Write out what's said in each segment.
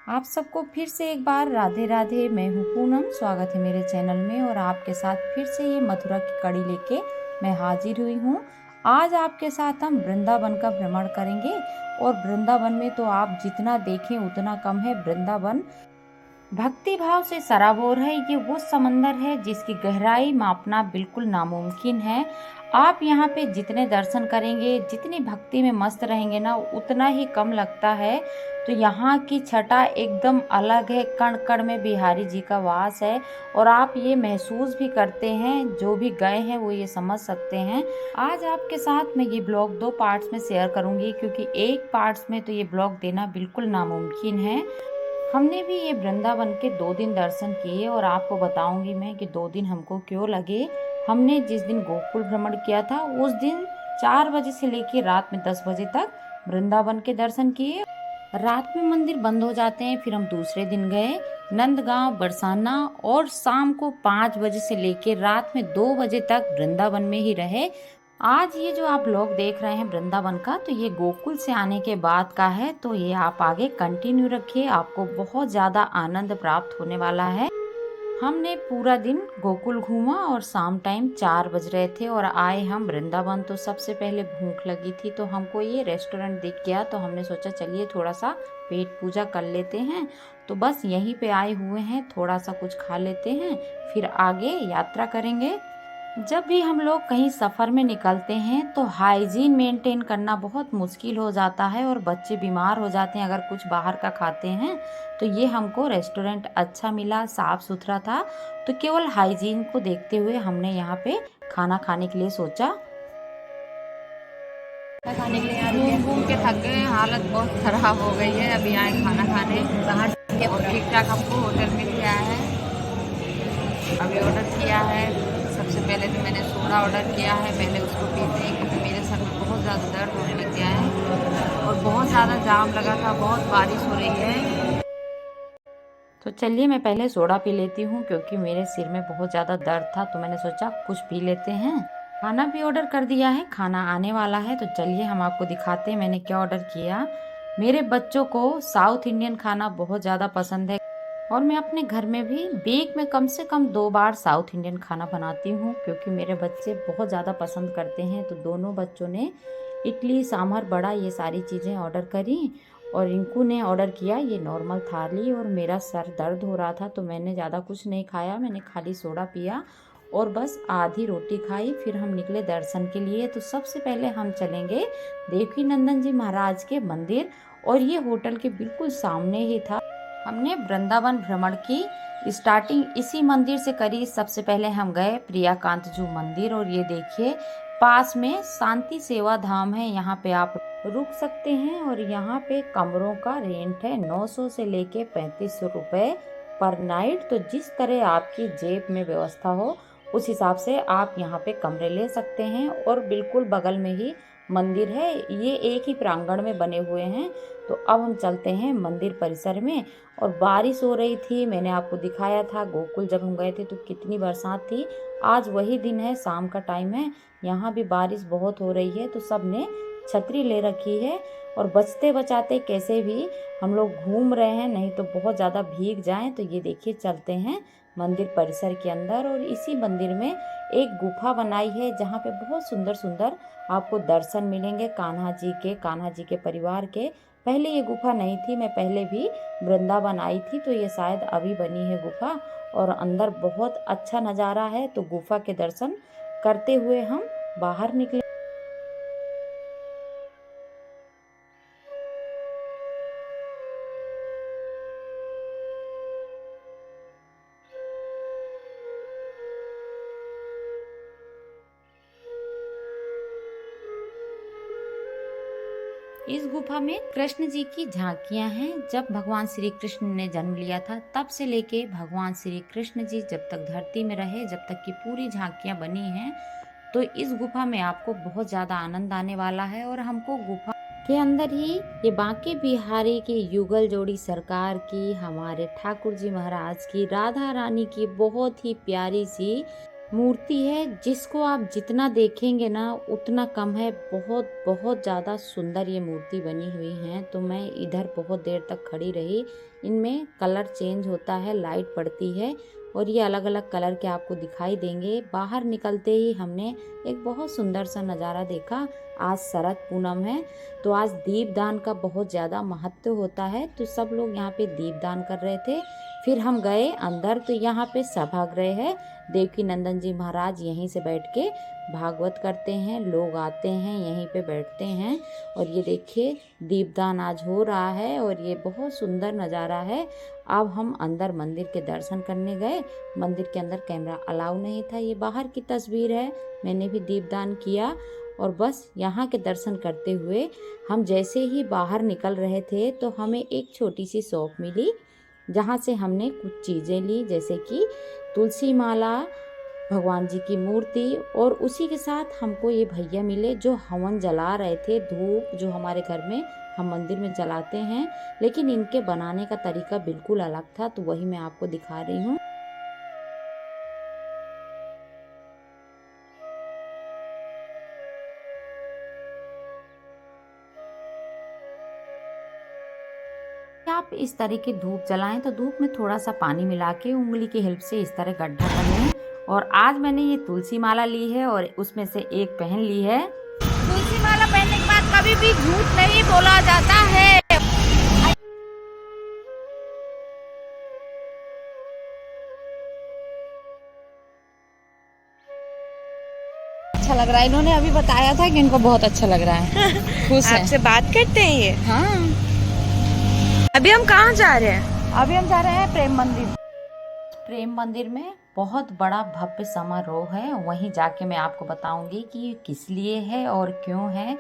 आप सबको फिर से एक बार राधे राधे। मैं हूँ पूनम, स्वागत है मेरे चैनल में। और आपके साथ फिर से ये मथुरा की कड़ी लेके मैं हाजिर हुई हूँ। आज आपके साथ हम वृंदावन का भ्रमण करेंगे। और वृंदावन में तो आप जितना देखें उतना कम है। वृंदावन भक्ति भाव से सराबोर है। ये वो समंदर है जिसकी गहराई मापना बिल्कुल नामुमकिन है। आप यहाँ पे जितने दर्शन करेंगे, जितनी भक्ति में मस्त रहेंगे ना, उतना ही कम लगता है। तो यहाँ की छटा एकदम अलग है। कण कण में बिहारी जी का वास है। और आप ये महसूस भी करते हैं, जो भी गए हैं वो ये समझ सकते हैं। आज आपके साथ मैं ये ब्लॉग 2 पार्ट्स में शेयर करूंगी, क्योंकि एक पार्ट्स में तो ये ब्लॉग देना बिल्कुल नामुमकिन है। हमने भी ये वृंदावन के 2 दिन दर्शन किए और आपको बताऊंगी मैं कि 2 दिन हमको क्यों लगे। हमने जिस दिन गोकुल भ्रमण किया था उस दिन 4 बजे से लेकर रात में 10 बजे तक वृंदावन के दर्शन किए। रात में मंदिर बंद हो जाते हैं। फिर हम दूसरे दिन गए नंदगांव, बरसाना, और शाम को 5 बजे से लेकर रात में 2 बजे तक वृंदावन में ही रहे। आज ये जो आप लोग देख रहे हैं वृंदावन का, तो ये गोकुल से आने के बाद का है। तो ये आप आगे कंटिन्यू रखिए, आपको बहुत ज़्यादा आनंद प्राप्त होने वाला है। हमने पूरा दिन गोकुल घूमा और शाम टाइम 4 बज रहे थे और आए हम वृंदावन। तो सबसे पहले भूख लगी थी, तो हमको ये रेस्टोरेंट दिख गया। तो हमने सोचा चलिए थोड़ा सा पेट पूजा कर लेते हैं। तो बस यहीं पे आए हुए हैं, थोड़ा सा कुछ खा लेते हैं, फिर आगे यात्रा करेंगे। जब भी हम लोग कहीं सफ़र में निकलते हैं तो हाइजीन मेंटेन करना बहुत मुश्किल हो जाता है और बच्चे बीमार हो जाते हैं अगर कुछ बाहर का खाते हैं। तो ये हमको रेस्टोरेंट अच्छा मिला, साफ़ सुथरा था। तो केवल हाइजीन को देखते हुए हमने यहाँ पे खाना खाने के लिए सोचा। खाने के लिए यहाँ घूम घूम के थक गए हैं, हालत बहुत ख़राब हो गई है। अभी आए खाना खाने बाहर से और ठीक ठाक हमको होटल मिल गया है। अभी ऑर्डर किया है। सबसे पहले तो मैंने सोडा ऑर्डर किया है, पहले उसको पीते हैं क्योंकि मेरे सर में बहुत ज़्यादा दर्द होने लग गया है और बहुत ज़्यादा जाम लगा था, बहुत बारिश हो रही है। तो चलिए मैं पहले सोडा पी लेती हूँ, क्योंकि मेरे सिर में बहुत ज़्यादा दर्द था। तो मैंने सोचा कुछ पी लेते हैं। खाना भी ऑर्डर कर दिया है, खाना आने वाला है। तो चलिए हम आपको दिखाते हैं मैंने क्या ऑर्डर किया। मेरे बच्चों को साउथ इंडियन खाना बहुत ज़्यादा पसंद है। और मैं अपने घर में भी वीक में कम से कम 2 बार साउथ इंडियन खाना बनाती हूँ, क्योंकि मेरे बच्चे बहुत ज़्यादा पसंद करते हैं। तो दोनों बच्चों ने इडली, सांभर, बड़ा, ये सारी चीज़ें ऑर्डर करी। और रिंकू ने ऑर्डर किया ये नॉर्मल थाली। और मेरा सर दर्द हो रहा था तो मैंने ज़्यादा कुछ नहीं खाया, मैंने खाली सोडा पिया और बस आधी रोटी खाई। फिर हम निकले दर्शन के लिए। तो सबसे पहले हम चलेंगे देवकी नंदन जी महाराज के मंदिर, और ये होटल के बिल्कुल सामने ही था। हमने वृंदावन भ्रमण की स्टार्टिंग इसी मंदिर से करी। सबसे पहले हम गए प्रियाकांत जू मंदिर, और ये देखिए पास में शांति सेवा धाम है। यहाँ पे आप रुक सकते हैं और यहाँ पे कमरों का रेंट है 900 से लेके 3500 रुपये पर नाइट। तो जिस तरह आपकी जेब में व्यवस्था हो उस हिसाब से आप यहाँ पे कमरे ले सकते हैं। और बिल्कुल बगल में ही मंदिर है, ये एक ही प्रांगण में बने हुए हैं। तो अब हम चलते हैं मंदिर परिसर में। और बारिश हो रही थी, मैंने आपको दिखाया था गोकुल जब हम गए थे तो कितनी बरसात थी। आज वही दिन है, शाम का टाइम है, यहाँ भी बारिश बहुत हो रही है। तो सब ने छतरी ले रखी है और बचते बचाते कैसे भी हम लोग घूम रहे हैं, नहीं तो बहुत ज़्यादा भीग जाएं। तो ये देखिए चलते हैं मंदिर परिसर के अंदर। और इसी मंदिर में एक गुफा बनाई है जहाँ पे बहुत सुंदर सुंदर आपको दर्शन मिलेंगे कान्हा जी के परिवार के। पहले ये गुफा नहीं थी, मैं पहले भी वृंदावन आई थी, तो ये शायद अभी बनी है गुफा। और अंदर बहुत अच्छा नज़ारा है। तो गुफा के दर्शन करते हुए हम बाहर निकले। इस गुफा में कृष्ण जी की झांकियां हैं। जब भगवान श्री कृष्ण ने जन्म लिया था तब से लेके भगवान श्री कृष्ण जी जब तक धरती में रहे, जब तक की पूरी झांकियां बनी हैं। तो इस गुफा में आपको बहुत ज़्यादा आनंद आने वाला है। और हमको गुफा के अंदर ही ये बांके बिहारी की युगल जोड़ी सरकार की, हमारे ठाकुर जी महाराज की, राधा रानी की बहुत ही प्यारी सी मूर्ति है जिसको आप जितना देखेंगे ना उतना कम है। बहुत बहुत ज़्यादा सुंदर ये मूर्ति बनी हुई है। तो मैं इधर बहुत देर तक खड़ी रही। इनमें कलर चेंज होता है, लाइट पड़ती है और ये अलग अलग कलर के आपको दिखाई देंगे। बाहर निकलते ही हमने एक बहुत सुंदर सा नज़ारा देखा। आज शरद पूनम है तो आज दीपदान का बहुत ज़्यादा महत्व होता है। तो सब लोग यहाँ पे दीपदान कर रहे थे। फिर हम गए अंदर तो यहाँ पे सभागृह है। देवकी नंदन जी महाराज यहीं से बैठ के भागवत करते हैं। लोग आते हैं यहीं पे बैठते हैं। और ये देखिए दीपदान आज हो रहा है और ये बहुत सुंदर नज़ारा है। अब हम अंदर मंदिर के दर्शन करने गए। मंदिर के अंदर कैमरा अलाउ नहीं था। ये बाहर की तस्वीर है। मैंने भी दीपदान किया और बस यहाँ के दर्शन करते हुए हम जैसे ही बाहर निकल रहे थे तो हमें एक छोटी सी शॉप मिली जहाँ से हमने कुछ चीज़ें ली, जैसे कि तुलसी माला, भगवान जी की मूर्ति और उसी के साथ हमको ये भैया मिले जो हवन जला रहे थे। धूप जो हमारे घर में हम मंदिर में जलाते हैं, लेकिन इनके बनाने का तरीका बिल्कुल अलग था। तो वही मैं आपको दिखा रही हूँ। आप इस तरह की धूप जलाएं तो धूप में थोड़ा सा पानी मिला के उंगली की हेल्प से इस तरह गड्ढा कर लें। और आज मैंने ये तुलसी माला ली है और उसमें से एक पहन ली है। तुलसी माला पहनने के बाद कभी भी झूठ नहीं बोला जाता है। अच्छा लग रहा है। इन्होंने अभी बताया था कि इनको बहुत अच्छा लग रहा है। खुश है। आपसे बात करते हैं ये। हाँ, अभी हम कहाँ जा रहे हैं? अभी हम जा रहे हैं प्रेम मंदिर। प्रेम मंदिर में बहुत बड़ा भव्य समारोह है। वहीं जाके मैं आपको बताऊंगी कि ये किस लिए है और क्यों है।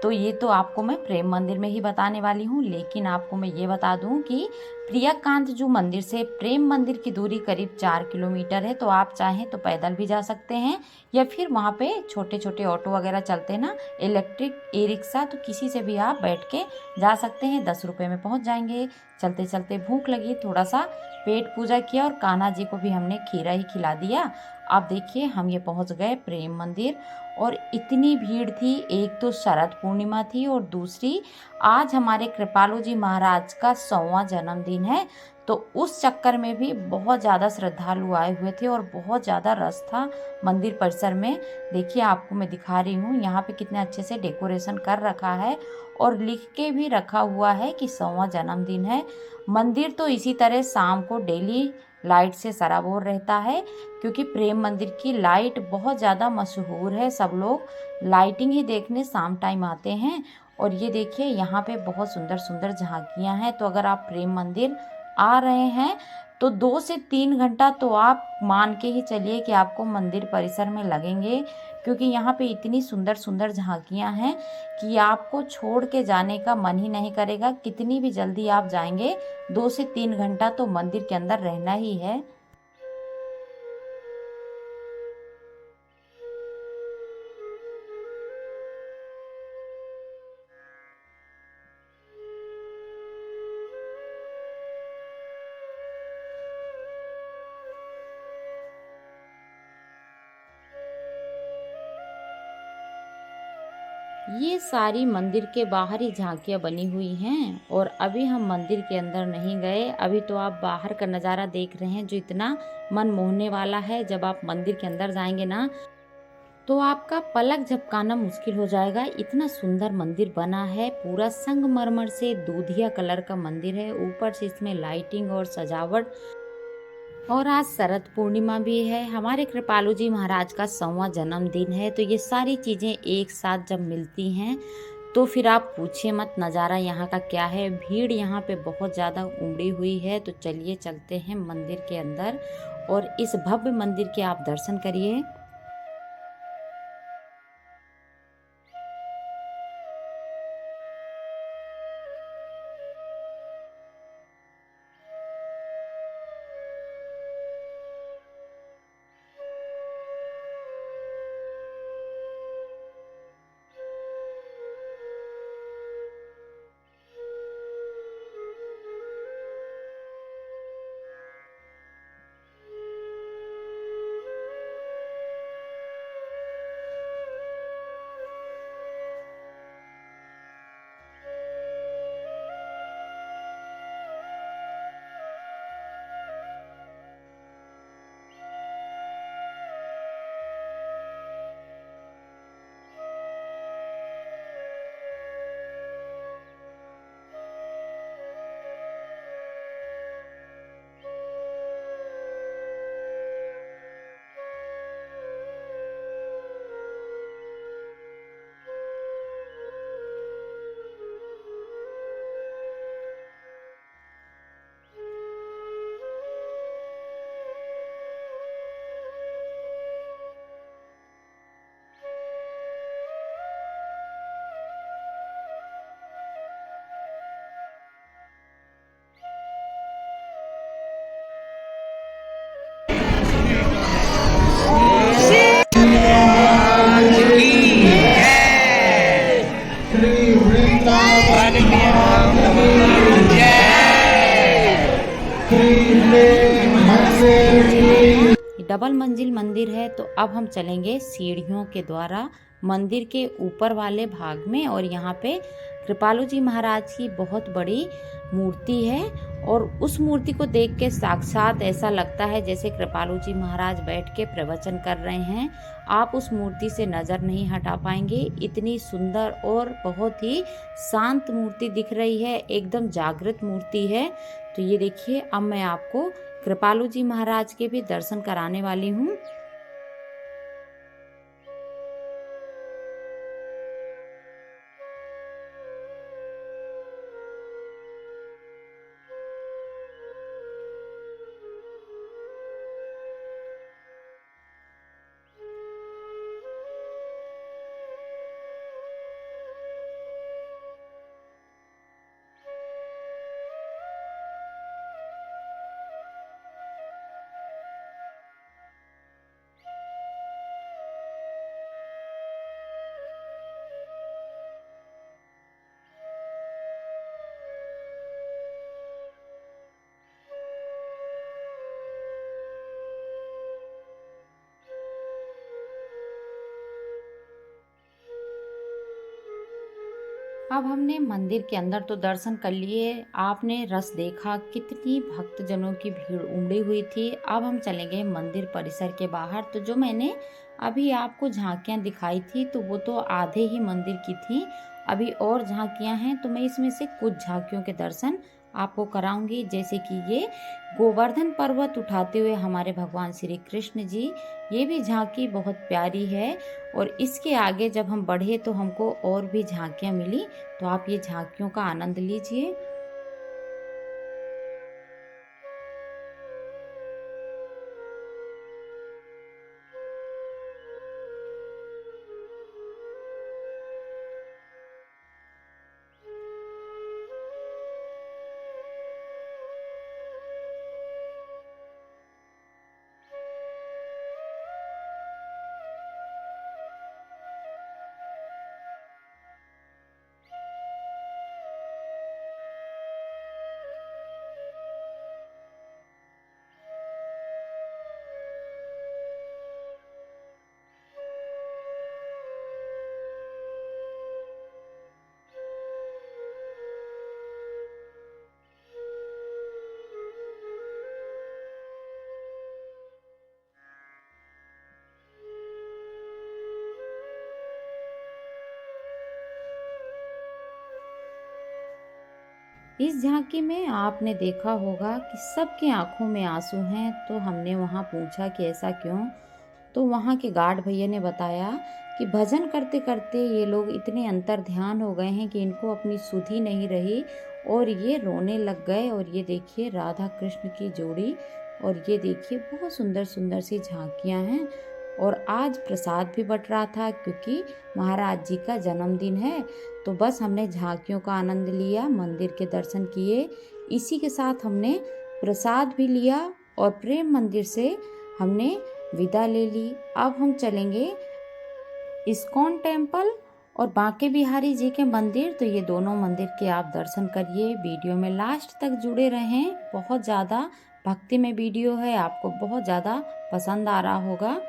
तो ये तो आपको मैं प्रेम मंदिर में ही बताने वाली हूँ, लेकिन आपको मैं ये बता दूँ कि प्रियाकांत जू मंदिर से प्रेम मंदिर की दूरी करीब 4 किलोमीटर है। तो आप चाहें तो पैदल भी जा सकते हैं या फिर वहाँ पे छोटे छोटे ऑटो वगैरह चलते हैं ना, इलेक्ट्रिक ई रिक्शा, तो किसी से भी आप बैठ के जा सकते हैं। 10 रुपये में पहुँच जाएंगे। चलते चलते भूख लगी, थोड़ा सा पेट पूजा किया और कान्हा जी को भी हमने खीरा ही खिला दिया। अब देखिए हम ये पहुँच गए प्रेम मंदिर और इतनी भीड़ थी। एक तो शरद पूर्णिमा थी और दूसरी आज हमारे कृपालु जी महाराज का 100वां जन्मदिन है। तो उस चक्कर में भी बहुत ज़्यादा श्रद्धालु आए हुए थे और बहुत ज़्यादा रश था मंदिर परिसर में। देखिए आपको मैं दिखा रही हूँ यहाँ पे कितने अच्छे से डेकोरेशन कर रखा है और लिख के भी रखा हुआ है कि 100वां जन्मदिन है। मंदिर तो इसी तरह शाम को डेली लाइट से सराबोर रहता है क्योंकि प्रेम मंदिर की लाइट बहुत ज़्यादा मशहूर है। सब लोग लाइटिंग ही देखने शाम टाइम आते हैं। और ये देखिए यहाँ पे बहुत सुंदर सुंदर झांकियाँ हैं। तो अगर आप प्रेम मंदिर आ रहे हैं तो 2 से 3 घंटा तो आप मान के ही चलिए कि आपको मंदिर परिसर में लगेंगे, क्योंकि यहाँ पे इतनी सुंदर सुंदर झांकियाँ हैं कि आपको छोड़ के जाने का मन ही नहीं करेगा। कितनी भी जल्दी आप जाएंगे, 2 से 3 घंटा तो मंदिर के अंदर रहना ही है। ये सारी मंदिर के बाहर ही झांकियाँ बनी हुई हैं और अभी हम मंदिर के अंदर नहीं गए। अभी तो आप बाहर का नज़ारा देख रहे हैं जो इतना मन मोहने वाला है। जब आप मंदिर के अंदर जाएंगे ना तो आपका पलक झपकाना मुश्किल हो जाएगा। इतना सुंदर मंदिर बना है, पूरा संगमरमर से दूधिया कलर का मंदिर है। ऊपर से इसमें लाइटिंग और सजावट। और आज शरद पूर्णिमा भी है, हमारे कृपालु जी महाराज का 100वां जन्मदिन है। तो ये सारी चीज़ें एक साथ जब मिलती हैं तो फिर आप पूछिए मत नज़ारा यहाँ का क्या है। भीड़ यहाँ पे बहुत ज़्यादा उमड़ी हुई है। तो चलिए चलते हैं मंदिर के अंदर और इस भव्य मंदिर के आप दर्शन करिए। डबल मंजिल मंदिर है। तो अब हम चलेंगे सीढ़ियों के द्वारा मंदिर के ऊपर वाले भाग में, और यहाँ पे कृपालु जी महाराज की बहुत बड़ी मूर्ति है, और उस मूर्ति को देख के साक्षात ऐसा लगता है जैसे कृपालु जी महाराज बैठ के प्रवचन कर रहे हैं। आप उस मूर्ति से नज़र नहीं हटा पाएंगे, इतनी सुंदर और बहुत ही शांत मूर्ति दिख रही है, एकदम जागृत मूर्ति है। तो ये देखिए, अब मैं आपको कृपालु जी महाराज के भी दर्शन कराने वाली हूँ। अब हमने मंदिर के अंदर तो दर्शन कर लिए, आपने रस देखा कितनी भक्तजनों की भीड़ उमड़ी हुई थी। अब हम चलेंगे मंदिर परिसर के बाहर। तो जो मैंने अभी आपको झांकियाँ दिखाई थी तो वो तो आधे ही मंदिर की थी, अभी और झांकियाँ हैं। तो मैं इसमें से कुछ झांकियों के दर्शन आपको कराऊंगी, जैसे कि ये गोवर्धन पर्वत उठाते हुए हमारे भगवान श्री कृष्ण जी, ये भी झांकी बहुत प्यारी है। और इसके आगे जब हम बढ़े तो हमको और भी झांकियाँ मिली, तो आप ये झांकियों का आनंद लीजिए। इस झांकी में आपने देखा होगा कि सबकी आंखों में आंसू हैं। तो हमने वहाँ पूछा कि ऐसा क्यों, तो वहाँ के गार्ड भैया ने बताया कि भजन करते करते ये लोग इतने अंतर ध्यान हो गए हैं कि इनको अपनी सुध ही नहीं रही और ये रोने लग गए। और ये देखिए राधा कृष्ण की जोड़ी, और ये देखिए बहुत सुंदर सुंदर सी झांकियाँ हैं। और आज प्रसाद भी बट रहा था क्योंकि महाराज जी का जन्मदिन है। तो बस हमने झांकियों का आनंद लिया, मंदिर के दर्शन किए, इसी के साथ हमने प्रसाद भी लिया और प्रेम मंदिर से हमने विदा ले ली। अब हम चलेंगे इस्कॉन टेम्पल और बांके बिहारी जी के मंदिर। तो ये दोनों मंदिर के आप दर्शन करिए, वीडियो में लास्ट तक जुड़े रहें। बहुत ज़्यादा भक्ति में वीडियो है, आपको बहुत ज़्यादा पसंद आ रहा होगा।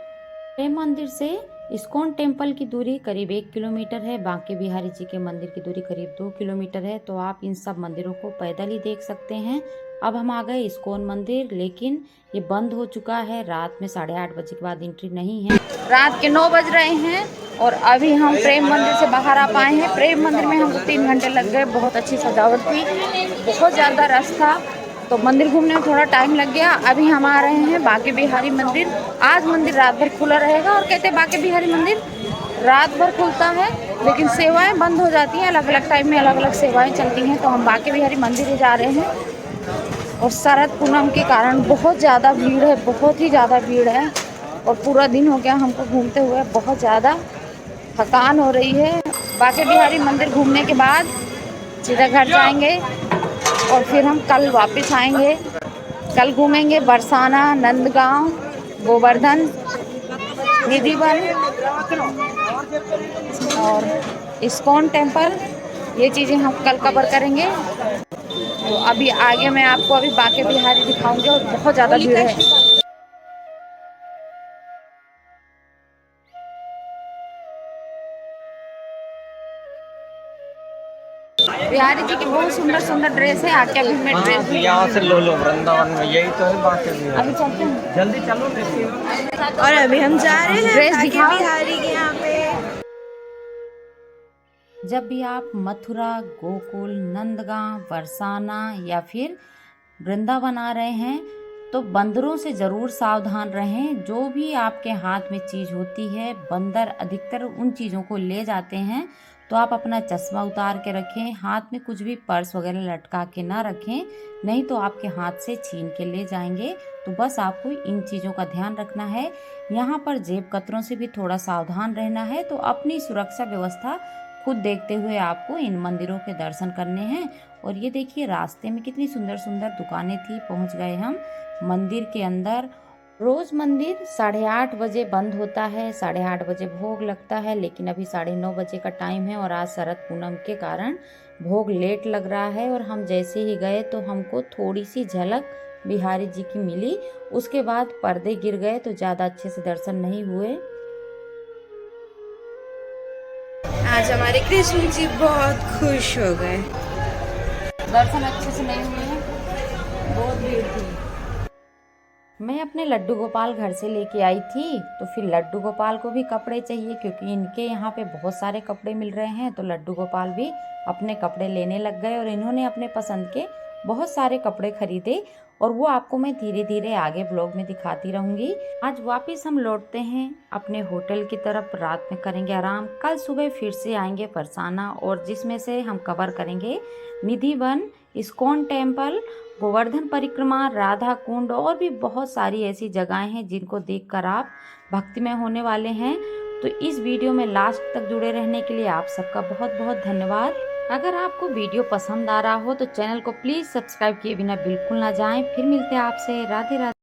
प्रेम मंदिर से इस्कॉन टेम्पल की दूरी करीब 1 किलोमीटर है, बांके बिहारी जी के मंदिर की दूरी करीब 2 किलोमीटर है। तो आप इन सब मंदिरों को पैदल ही देख सकते हैं। अब हम आ गए इस्कॉन मंदिर, लेकिन ये बंद हो चुका है, रात में 8:30 बजे के बाद एंट्री नहीं है। रात के 9 बज रहे हैं और अभी हम प्रेम मंदिर से बाहर आ पाए हैं। प्रेम मंदिर में हमको 3 घंटे लग गए, बहुत अच्छी सजावट थी, बहुत ज़्यादा रश था, तो मंदिर घूमने में थोड़ा टाइम लग गया। अभी हम आ रहे हैं बांके बिहारी मंदिर। आज मंदिर रात भर खुला रहेगा, और कहते हैं बांके बिहारी मंदिर रात भर खुलता है लेकिन सेवाएं बंद हो जाती हैं, अलग अलग टाइम में अलग अलग सेवाएं चलती हैं। तो हम बांके बिहारी मंदिर ही जा रहे हैं, और शरद पूनम के कारण बहुत ज़्यादा भीड़ है, बहुत ही ज़्यादा भीड़ है, और पूरा दिन हो गया हमको घूमते हुए, बहुत ज़्यादा थकान हो रही है। बांके बिहारी मंदिर घूमने के बाद सीधा घर जाएंगे और फिर हम कल वापस आएंगे। कल घूमेंगे बरसाना, नंदगांव, गोवर्धन, निधिवन और इस्कॉन टेम्पल, ये चीज़ें हम कल कवर करेंगे। तो अभी आगे मैं आपको अभी बांके बिहारी दिखाऊंगी और बहुत ज़्यादा भीड़ है। बिहारी जी की बहुत सुंदर सुंदर ड्रेस है, आके अभी मैं ड्रेस भी यहाँ से लो लो, वृंदावन में यही तो है बाकी भी है। अभी चलते हैं। जल्दी चलो देखिए। और अभी हम जा रहे हैं ड्रेस बांके दिखाओ। बिहारी के यहाँ पे। जब भी आप मथुरा, गोकुल, नंदगांव, बरसाना या फिर वृंदावन आ रहे हैं तो बंदरों से ज़रूर सावधान रहें। जो भी आपके हाथ में चीज़ होती है, बंदर अधिकतर उन चीज़ों को ले जाते हैं, तो आप अपना चश्मा उतार के रखें। हाथ में कुछ भी पर्स वगैरह लटका के ना रखें, नहीं तो आपके हाथ से छीन के ले जाएंगे। तो बस आपको इन चीज़ों का ध्यान रखना है। यहाँ पर जेब कतरों से भी थोड़ा सावधान रहना है। तो अपनी सुरक्षा व्यवस्था खुद देखते हुए आपको इन मंदिरों के दर्शन करने हैं। और ये देखिए रास्ते में कितनी सुंदर सुंदर दुकानें थी। पहुंच गए हम मंदिर के अंदर। रोज मंदिर 8:30 बजे बंद होता है, 8:30 बजे भोग लगता है, लेकिन अभी 9:30 बजे का टाइम है और आज शरद पूनम के कारण भोग लेट लग रहा है। और हम जैसे ही गए तो हमको थोड़ी सी झलक बिहारी जी की मिली, उसके बाद पर्दे गिर गए तो ज़्यादा अच्छे से दर्शन नहीं हुए। आज हमारे कृष्ण जी बहुत खुश हो गए। दर्शन अच्छे से नहीं हुए हैं, बहुत भीड़ थी। मैं अपने लड्डू गोपाल घर से लेके आई थी, तो फिर लड्डू गोपाल को भी कपड़े चाहिए क्योंकि इनके यहाँ पे बहुत सारे कपड़े मिल रहे हैं। तो लड्डू गोपाल भी अपने कपड़े लेने लग गए और इन्होंने अपने पसंद के बहुत सारे कपड़े खरीदे और वो आपको मैं धीरे धीरे आगे ब्लॉग में दिखाती रहूंगी। आज वापस हम लौटते हैं अपने होटल की तरफ। रात में करेंगे आराम, कल सुबह फिर से आएंगे बरसाना और जिसमें से हम कवर करेंगे निधि वन, इस्कॉन टेम्पल, गोवर्धन परिक्रमा, राधा कुंड और भी बहुत सारी ऐसी जगहें हैं जिनको देखकर आप भक्तिमय होने वाले हैं। तो इस वीडियो में लास्ट तक जुड़े रहने के लिए आप सबका बहुत बहुत धन्यवाद। अगर आपको वीडियो पसंद आ रहा हो तो चैनल को प्लीज़ सब्सक्राइब किए बिना बिल्कुल ना जाएं। फिर मिलते हैं आपसे। राधे राधे।